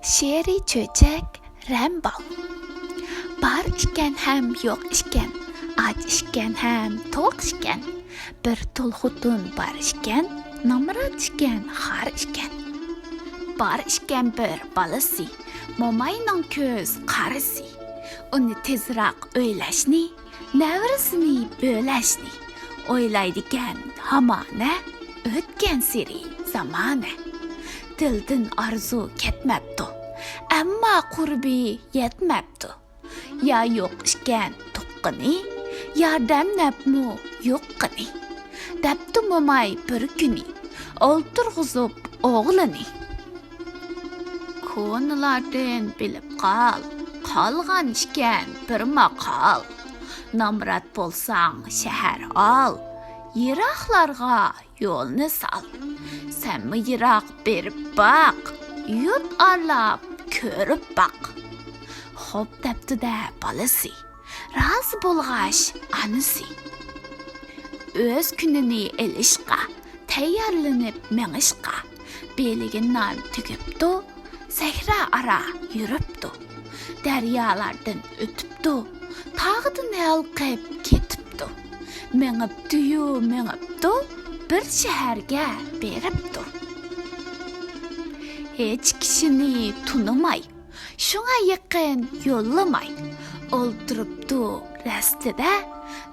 She'ri cho'chak rambol. Bar ishkan ham yo'q ishkan, ach ishkan ham to'q ishkan. Bir tul xutun bar ishkan, nomrod ishkan, xar ishkan. Bar ishkan bir balasi, momayning ko'z qarisi. Uni tezroq o'ylashni, navrisini bo'lashni o'ylaydigan hamona, o'tgan siri zamona. Dildan arzu ketmabdi, ammo qurbi yetmabdi. Ya yo'q ishkan tuqqini, yordam napmu yo'qqini. Dabdi momay bir kuni, o'ltirg'izib o'g'lini. Ko'nlardan bilib qolgan ishkan bir maqol. Nomrod bo'lsang shahar ol, yiroqlarga yo'lni sol. Senmi yiroq berib baq, yurt arlab ko'rib baq. Xo'p debdi-da balasi, rozi bo'lg'ash anisi. O'z kunini elishqa, tayyorlanib mengishqa, beligidan tugibdi, sahra ara yuribdi. Daryolardan o'tibdi, tog'dan halqib ketibdi. Mengibdi, bir shaharga beribdi. Hech kishini tunimay, shunga yaqin yo'llamay, o'ltiribdi rastida,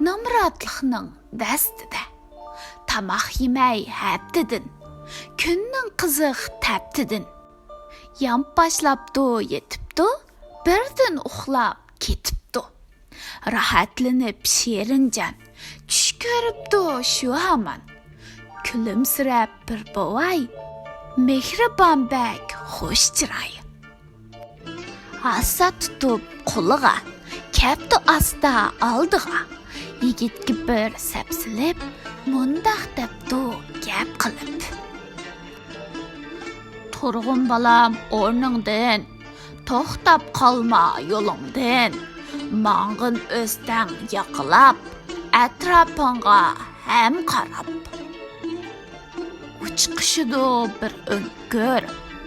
nomrodlikning dastida. Tamoq yemay haftadan, kunning qiziq taptidan. Yonboshlabdi yetibdi, birdan uxlab ketibdi. Rahatlanib sherinjan, tush ko'ribdi shu hamon. Kulimsirab bir bovay, mehribon bek xush chiroy. Asa tutib qo'liga, kepti asta oldiga. Yigitga bir sapsilib, mundaq debdi gap qilib. Turg'un balam o'rningdan, to'xtab qolma yo'lingdan. Mang'in o'sdan yaqilab, atrofingga ham qarab. Uchiqishidi bir o'nkir,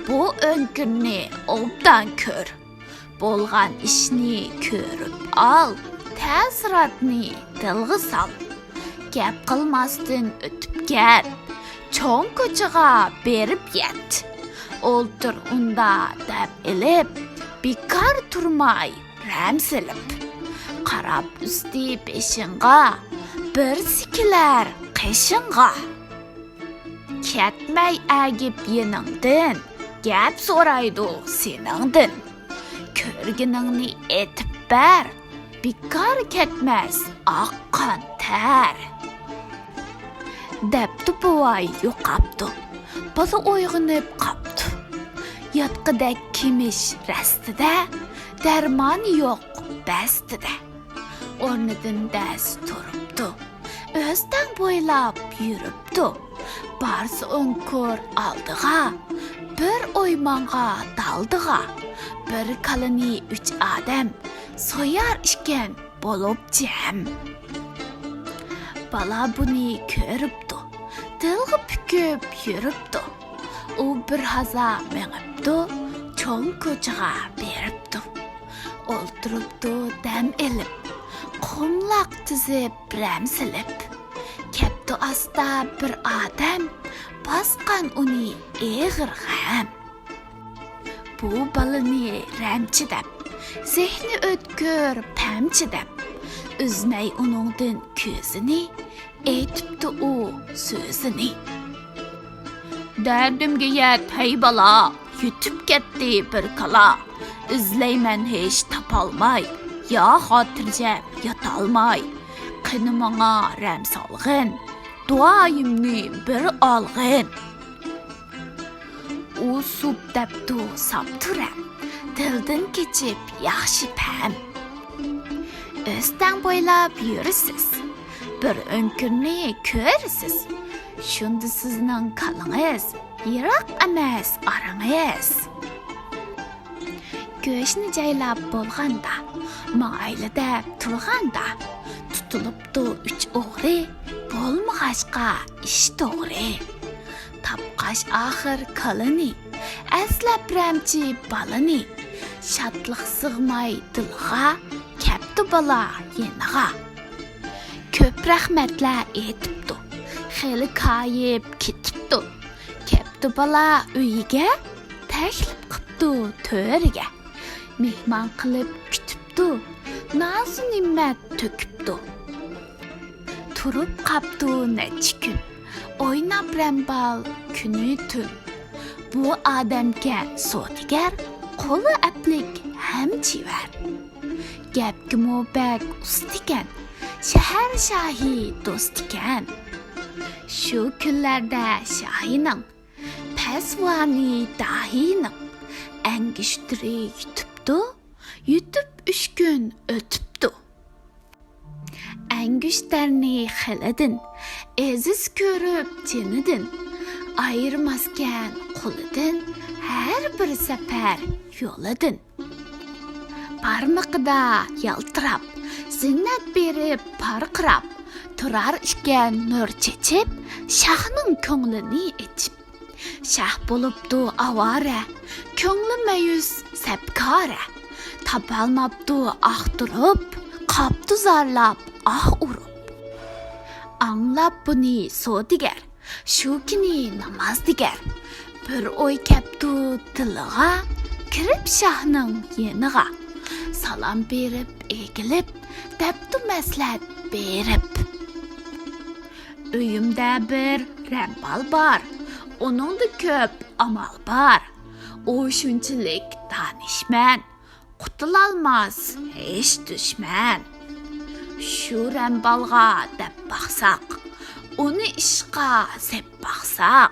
bu o'nkirni obdan ko'r. Bo'lgan ishni ko'rib ol, ta'siratni dilga sol. Gap qilmasdan o'tib ket, cho'ng ko'chaga berib yet. O'ltir unda deb ilib, bekor turmay ramsilib. Qarab usti beshinga, bir sikilar qishinga. Ketmay agib yeningdan, gap so'raydi seningdan. Ko'rginingni etib ber, bekor ketmas oqqan ter. Debdi buvay yo'qabdi, bola uyg'onib qopdi. Yotqidek kimish rastida, darmon yo'q bastida. O'rnidan dast turibdi, o'zdan bo'ylab yuribdi. Barsi o'nkur oldiga, bir o'ymonga daldiga. Bir kalini 3 odam so'yar ishkan bo'lib jam. Bala buni ko'ribdi, dilga pukib yuribdi. U bir haza mengibdi, cho'ng ko'chaga beribdi. O'ltiribdi dam elib, qumloq tizib ramsilib. Kepti asta bir odam, bosqan uni eg'ir g'am. Bu balani ramchidab, zehni o'tkir pamchidab, uzmay uningdan ko'zini, aytibdi u so'zini. Dardimga yet hey bala, yutib ketdi bir kala. Izlayman hech topolmay, yo xotirjam yotolmay. Qani menga ram solg'in, duoyimni bir olg'in. U sup debdi saptiram, dildan kechib yaxshi pam. O'sdan bo'ylab yurisiz, bir o'nkirni ko'risiz. Shunda sizning qalingiz, yiroq emas orangiz. Go'shni jaylab bo'lganda, ma'aylida turganda, tutilibdi 3 o'g'ri, bo'lmag'achqa ish to'g'ri. Tapqash axir kalini, Әсләп рәмчі балыны, шатлық сығмай дылға, кәпті бала еніға. Көп рәхмәтлә етіпті, xeyli kayıp ketipdi. Kepti bala öyiga, təklif qıpdı törüge. Mehman qılıb kütüpdü, nazı nimmet töküpdü. Turup qapdı neçə gün, oynap rəmbal günü tün. Bu adamga sotigar, qolu aplik hem çiver. Gapki mubak ustikan, shahar shahi dostikan. Şu kunlarda Şahining, Pasvani Dahining angishtirib yutibdi, yutib 3 kun o'tibdi. Angishtarni xilidan, aziz ko'rib jinidan, ayirmaskan qo'lidan, har bir safar yo'lidan. Barmog'ida yaltirab, zinnat berib parqirab, turar iken nur chechib, Şahning ko'nglini ichib. Şah bo'libdi avara, ko'ngli mayus sabkora. Tapalmabdi axturib, qapti zarlab urib. Anglab buni sodigar, shu kuni namoz digar. Bir o'y kepti diliga, kirib Şahning yeniga. Salam berib, egilib, debdi maslahat berib. Uyimda bir rambal bar, onunda köp amal bar. O şunçilik danışman, qutulalmaz hiç düşman. Şu rambalga deb baxsaq, onu işqa sep baxsaq,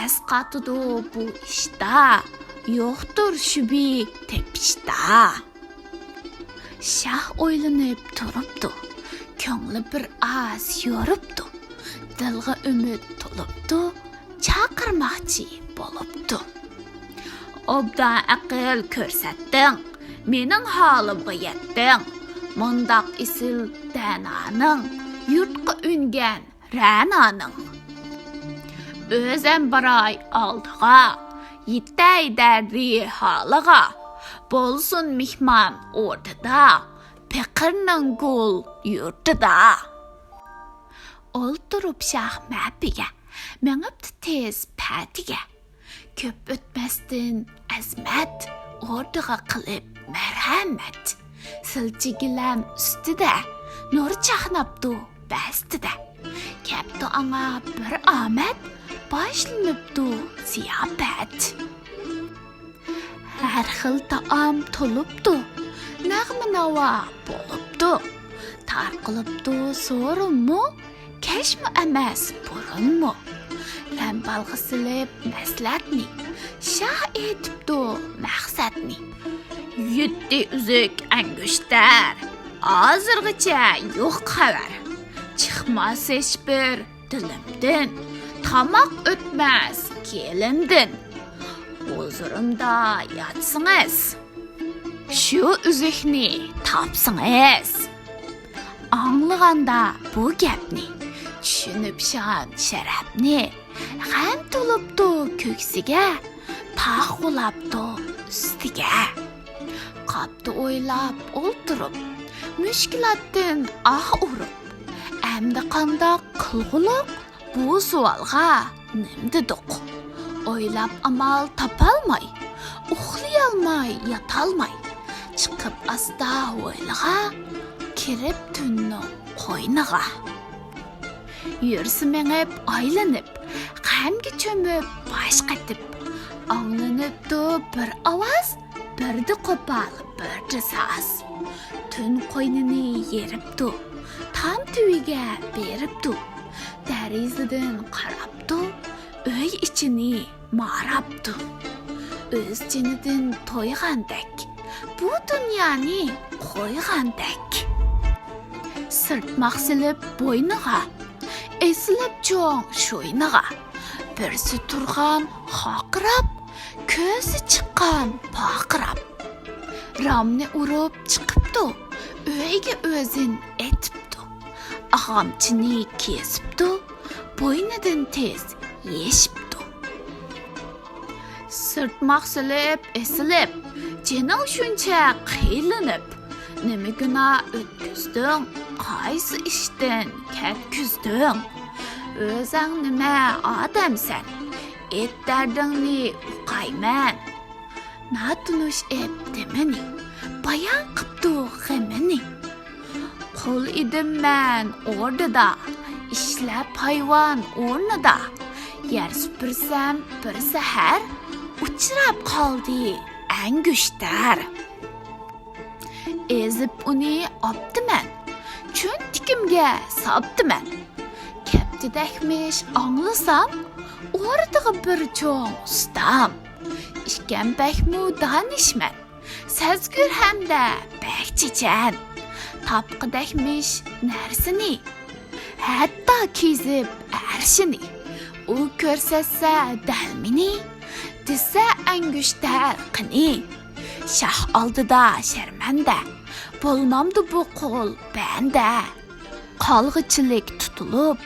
asqatıdı bu işta, yoxdur şübi tepişta. Şah oylanıp turupdu, ko'ngli bir az yorupdu. Dilga umid tolibdi, chaqirmoqchi bo'libdi. Obdan aql ko'rsatding, mening holimga yetding. Mundaq isil dananing, yurtqa ungan rananing. O'zim baray oldiga, yetay dardi holiga. Bo'lsin mehmon o'rtada, peqirning gul yurtida. Olturib Şah məbiga, məngibdi tez patiga. Köp o'tmasdan azmat, o'rdiga qilib marhamat. Silchigilam ustida, nur chaqnabdi bastida. Kepti anga bir omad, boshlanibdi ziyofat. Har xil taom to'libdi, nag'ma navo bo'libdi. Tarqilibdi so'rinmi, kashmi emas burunmi? Rambalga silib maslahatni, Şah etibdi maqsadni. Yutdi uzuk angushtar, hozirgacha yo'q xabar. Chiqmas hech bir dilimdan, tomoq o'tmas kelimdan. Huzurimda yotsingiz, shu uzukni topsingiz. Anglaganda bu gapni, tushunib shon sharafni, g'am to'libdi ko'ksiga, taqulabdi ustiga. Qapti o'ylab o'ltirib, mushkilatdan urib. Endi qandoq qilg'uliq bu savolga nimdidiq. O'ylab amal topolmay, uxlayolmay, yotolmay, chiqib asta o'yliga, kirib tunning qo'yniga. Yursi mengib aylanib, g'amga cho'mib bosh qatib, anglanibdi bir ovoz, birdi qo'pol, birdi so'z. Tun qo'ynini yeribdi, tam tuviga beribdi. Darizadan qarabdi, uy ichini marabdi. O'z jinidan to'ygandek, bu dunyoni qo'ygandek. Sirtmoq silib bo'yniga, esilib cho'ng sho'yniga. Birsi turgan xoqirab, ko'zi chiqqan poqirab. Ramni urib chiqibdi, uyga o'zin etibdi. Ag'amchini kesibdi, bo'ynidan tez yeshibdi. Sırtmaq silib, esilib, Cening shuncha qiylinib, Nima günah o'tküzdün, qaysi ishdan ketkuzdün? O'zing nima odamsan? Et dardingni uqayman. Natunush epdimini, bayon qiptu g'imini. Qul idim man o'rdida, ishlab hayvon o'rnida. Yer supursam bir sahar, uchrab qoldi angushtar. Ezib uni opdiman, cho'ntigimga soldiman. Kaptidakmish anglasam, o'rdiga bir cho'ng ustam. Ishkan bakmu danishman, sazgur hamda bakchichan. Topqidakmish narsini, hatto kizib arshini. U ko'rsatsa dalmini, desa angushtar qini. Shah oldida sharmanda, bo'lmamdi bu qo'l banda. Qalg'ichilik tutilib,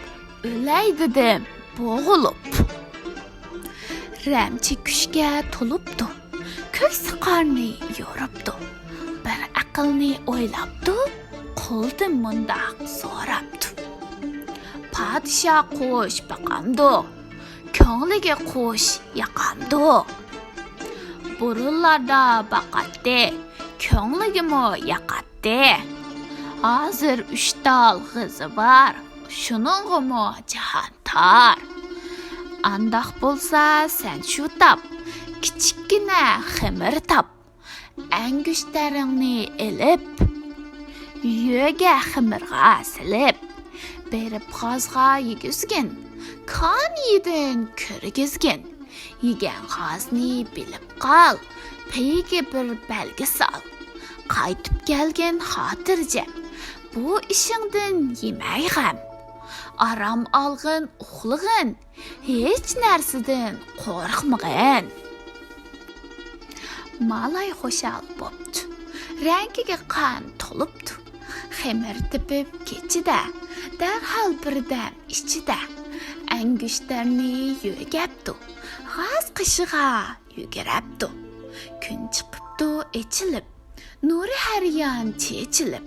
o'lay dedim bo'g'ilib. Ramchi kushga to'libdi, ko'ksi qorni yoribdi. Bir aqlni o'ylabdi, qo'ldim mundaq so'rabdi. Podshoh qo'sh baqamdi, ko'ngliga qo'sh yaqamdi. Burullarda baqatdi, ko'ngligimi yaqatdi. Hozir 3 tal qizi bor, shuningmi jahon tor. Andaq bo'lsa sen shu tap, kichikkina ximir tap. Angushtaringni elib, yuga ximirga silib, berib g'ozga yegizgin, kon yedin ko'rgizgin. Yegan g'ozni bilib qol, payiga bir belgi sol. Qaytib kelgin xotirjam, bu ishingdan yemay g'am. Aram olg'in, uxlig'in, hech narsadan qo'rqmag'in. Malay xo'shal bo'pti, rangiga qon to'libdi. Ximir tepib kechida, darhol birdam ichida. Angushtarni yugabdi, g'oz qishig'a yugurabdi. Kun chiqibdi echilib, nuri har yon chechilib.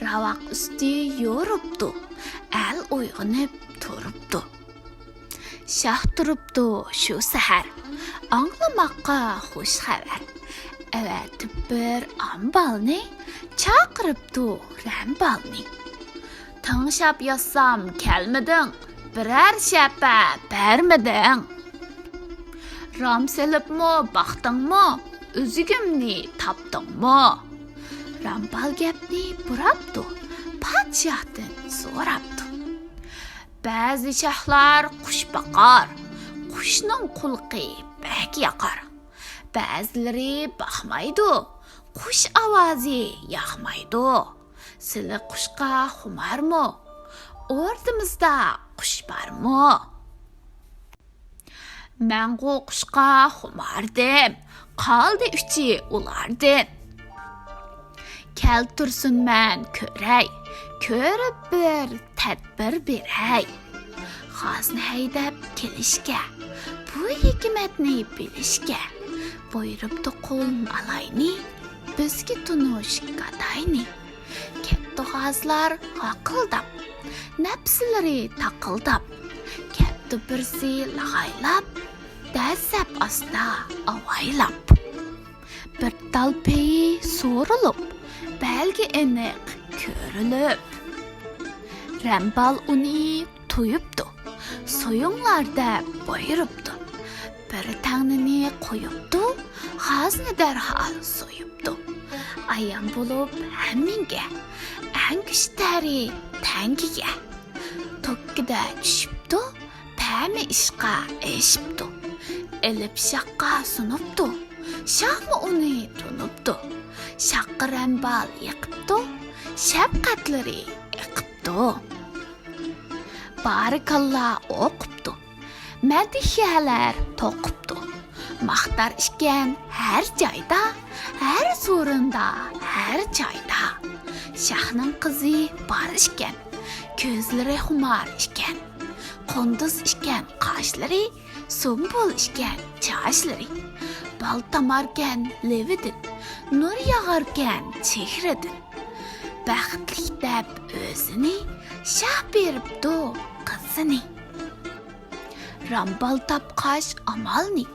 Ravaq usti yoribdi, al uyg'onib turibdi. Shah turibdi shu sahar, anglamoqqa xush xabar. Avatib bir ambalni, chaqiribdi rambalni. Tanshab yossam kelmiding, birar shapa bermiding. Ram selibmi, baxtingmi, o'zigimni topdingmi? Rambal gapni burabdi, podshohdan so'rabdi. Ba'zi shahlar qush boqar, qushning qulqi bak yoqar. Ba'zilari baxmaydi, qush ovozi yoqmaydi. Sizlar qushqa xumarmi? O'rtimizda qush bormi? Mangu qushqa xumardim, qoldi uchi ulardan. Kel tursun men ko'ray, ko'rib bir tadbir beray. G'ozni haydab kelishga, bu hikmatni bilishga. Buyuribdi qul malayni, bizga tunush qadayni. Katta g'ozlar g'aqildab, nafslari taqildab. Katta birsi lag'aylab, dasab asta avaylab. Bir talpeyi so'rilib, belki aniq ko'rilib. Rambal uni to'yibdi, so'yinglarda buyuribdi. Bir tangni qo'yibdi, g'ozni darhol so'yibdi. Ayon bo'lib hamminga, angushtari tangiga. Tokkida tushibdi, pami ishqa eshibdi. Elib shaqqa sunibdi, shahmi uni tunibdi. Shaqqi rambal yiqibdi, shafqatlari yiqibdi. Barikalla o'qibdi, madihiyalar to'qibdi. Maqtar ishgan har joyda, har so'rinda, har joyda. Shahning qizi bor ishgan, ko'zlari xumar ishgan. Qunduz ishgan qoshlari so'm bo'lishgan chochlari, bal tamarkan levidan, nur yog'arkan chehradan. Baxtli deb o'zini shah beribdi qizini. Rambal tapqash amalni,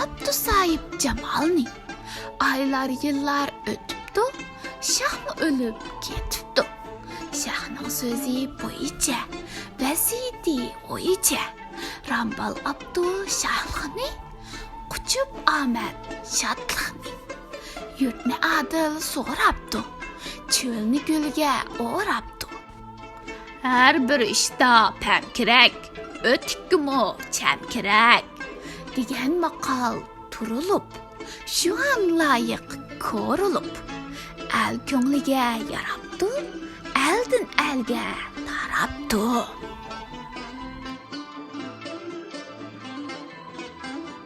abdu sayib jamalni. Aylar yillar o'tibdi, shahmi o'lib ketibdi. Shahning so'zi bo'yicha, vasiyati o'yicha. Rambal abdu shahlig'ini, quchib omad shodlig'ini. Yurtni adil so'rabdi, cho'lni gulga o'rabdi. Har bir ishda pam kerak, o'tikmi cham kerak degan maqol turilib, shu ham loyiq ko'rilib, al ko'ngliga yarabdi, eldan elga tarabdi.